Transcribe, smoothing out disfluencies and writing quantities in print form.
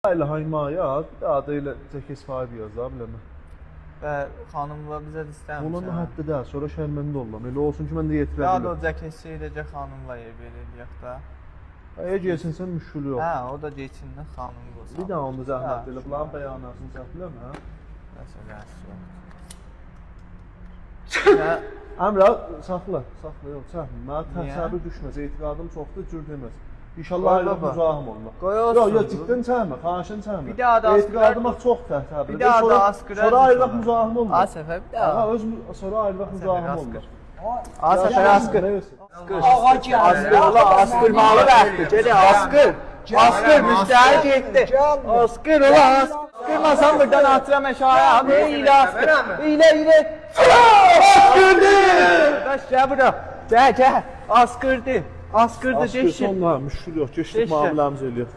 Elə haymaya, bir daha da elə cəkə sahibi yaz da, biləmə. Və xanımla bizə də istəmişəm. Onunla həddə də, sonra şərməndə ollam. Elə olsun ki, mən də yetirə Ya da biləm. o cəkəsi eləcə xanımla yer belirləyək da. Əgər gəlsin sən müşkül yox. Hə, o da geçindən xanımla olsun. Bir daha onda zəhmət elə, bunların bəyanatını çəkbiləm, hə? Məsələsi yox. Əmrə, saxla, yox, çəkmə. Mənə təsəvvür düşməz, etiqadım çoxdur, cür deməz. İnşallah ayrılıq müzahim olma. Qoy olsun. Yox, ciddən çəkmə, xahişən çəkmə. Bir daha da etiqadıma çox təsəvvür. Bir daha da askıra. Sonra ayrılıq müzahim olma. A səfər bir daha. Ağa, sonra ayrılıq müzahim olma. A səfər askır. Ağa ki, Askır ola, askırmalı bəxtdir. Gələ askır. Askır müştəri getdi. Askır ola, askırmasan buradan atıram əşaya. Abi ilə askır. İlə. Askırdı. Daş gəl bura. Gəl. Askırdı. Askırdı, Askır deşin. sonla müşkül yox, keçdik müamiləmizi eləyək.